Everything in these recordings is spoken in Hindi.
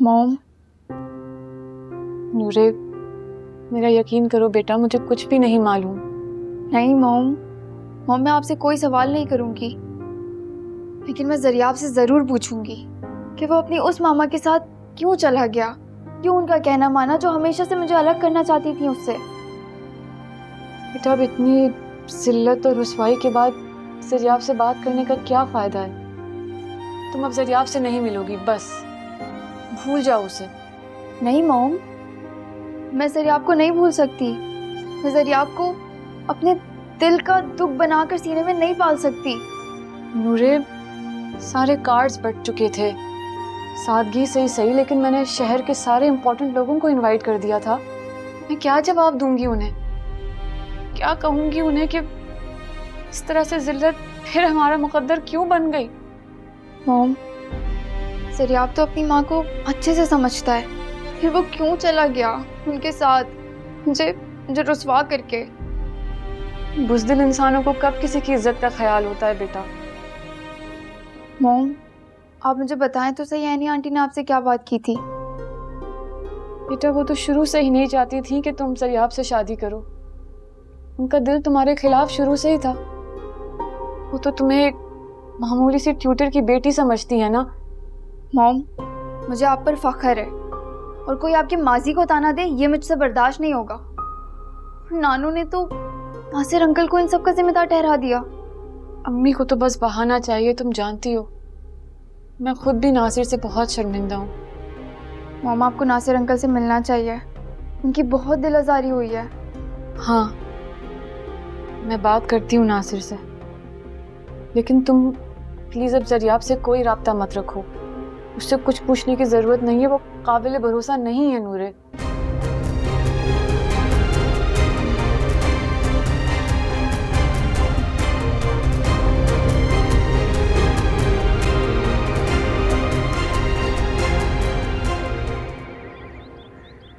मॉम। नूरे, मेरा यकीन करो बेटा, मुझे कुछ भी नहीं मालूम। नहीं मॉम, मैं आपसे कोई सवाल नहीं करूंगी, लेकिन मैं जरियाब से ज़रूर पूछूंगी कि वो अपनी उस मामा के साथ क्यों चला गया, क्यों उनका कहना माना जो हमेशा से मुझे अलग करना चाहती थी उससे। बेटा, अब इतनी जिल्लत और रुसवाई के बाद जरियाब से बात करने का क्या फ़ायदा है? तुम अब जरियाब से नहीं मिलोगी, बस भूल जाओ उसे। नहीं मॉम, मैं जरियाब को नहीं भूल सकती। मैं जरियाब को अपने दिल का दुख बनाकर सीने में नहीं पाल सकती। नूरे, सारे कार्ड्स बट चुके थे, सादगी से ही सही, लेकिन मैंने शहर के सारे इम्पोर्टेंट लोगों को इनवाइट कर दिया था। मैं क्या जवाब दूंगी उन्हें? क्या कहूंगी उन्हें कि इस तरह से जिल्लत फिर हमारा मुकद्दर क्यों बन गई? मॉम, जरियाब तो अपनी माँ को अच्छे से समझता है, फिर वो क्यों चला गया उनके साथ, मुझे रुसवा करके। बुज़दिल इंसानों को कब किसी की इज्जत का ख्याल होता है बेटा? मॉम, आप मुझे बताएं तो सही, एनी आंटी ने आपसे क्या बात की थी? बेटा, वो तो शुरू से ही नहीं चाहती थी कि तुम जरियाब से शादी करो। उनका दिल तुम्हारे खिलाफ शुरू से ही था। वो तो तुम्हें एक मामूली सी ट्यूटर की बेटी समझती है ना। मॉम, मुझे आप पर फख्र है, और कोई आपके माजी को ताना दे ये मुझसे बर्दाश्त नहीं होगा। नानू ने तो नासिर अंकल को इन सब का जिम्मेदार ठहरा दिया। अम्मी को तो बस बहाना चाहिए, तुम जानती हो। मैं खुद भी नासिर से बहुत शर्मिंदा हूँ। मॉम, आपको नासिर अंकल से मिलना चाहिए, उनकी बहुत दिल आज़ारी हुई है। हाँ, मैं बात करती हूँ नासिर से, लेकिन तुम प्लीज़ अब जरियाब से कोई राब्ता मत रखो। उससे कुछ पूछने की ज़रूरत नहीं है, वो काबिल भरोसा नहीं है नूरे।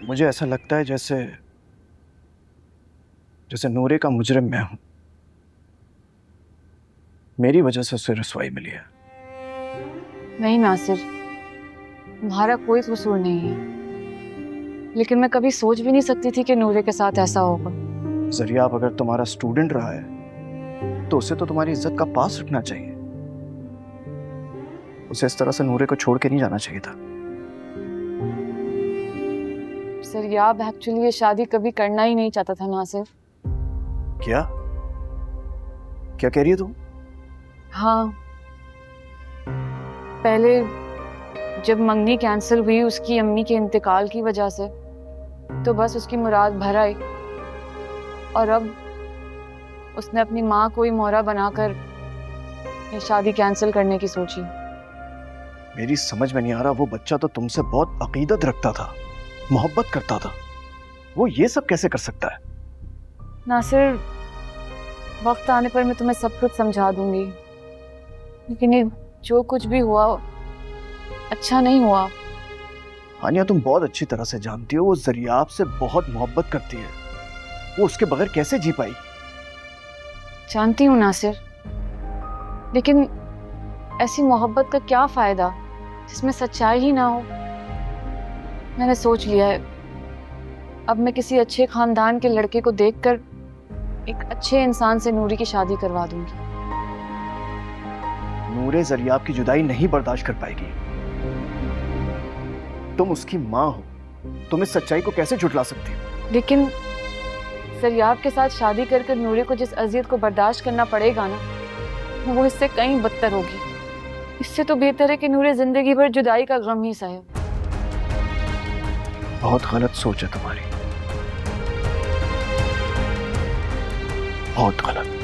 मुझे ऐसा लगता है जैसे नूरे का मुजरिम मैं हूं। मेरी वजह से उसे रुसवाई मिली है। नहीं नासिर, तुम्हारा कोई कसूर नहीं है, लेकिन मैं कभी सोच भी नहीं सकती थी कि नूरे के साथ ऐसा होगा। जरियाब अगर तुम्हारा स्टूडेंट रहा है तो उसे तो तुम्हारी इज्जत का पास रखना चाहिए। उसे इस तरह से नूरे को छोड़ के नहीं जाना चाहिए था। जरियाब एक्चुअली ये शादी कभी करना ही नहीं चाहता था नासिर। क्या क्या कह रही है तुम? हाँ, पहले जब मंगनी कैंसिल हुई उसकी अम्मी के इंतकाल की वजह से, तो बस उसकी मुराद भर आई, और अब उसने अपनी माँ को ही मोहरा बनाकर ये शादी कैंसिल करने की सोची। मेरी समझ में नहीं आ रहा, वो बच्चा तो तुमसे बहुत अकीदत रखता था, मोहब्बत करता था, वो ये सब कैसे कर सकता है? नासिर, वक्त आने पर मैं तुम्हें सब कुछ समझा दूंगी, लेकिन ये जो कुछ भी हुआ अच्छा नहीं हुआ। हानिया, तुम बहुत अच्छी तरह से जानती हो वो जरियाब से बहुत मोहब्बत करती है। वो उसके बगैर कैसे जी पाई? जानती हूँ नासिर, लेकिन ऐसी मोहब्बत का क्या फायदा जिसमें सच्चाई ही ना हो। मैंने सोच लिया है, अब मैं किसी अच्छे खानदान के लड़के को देखकर एक अच्छे इंसान से नूरी की शादी करवा दूंगी। नूरे जरियाब की जुदाई नहीं बर्दाश्त कर पाएगी। तुम उसकी माँ हो, तुम इस सच्चाई को कैसे झुठला सकती हो? लेकिन जरियाब के साथ शादी कर कर नूरे को जिस अजियत को बर्दाश्त करना पड़ेगा ना, वो इससे कहीं बदतर होगी। इससे तो बेहतर है कि नूरे जिंदगी भर जुदाई का गम ही सहे। बहुत गलत सोच है तुम्हारी, बहुत गलत।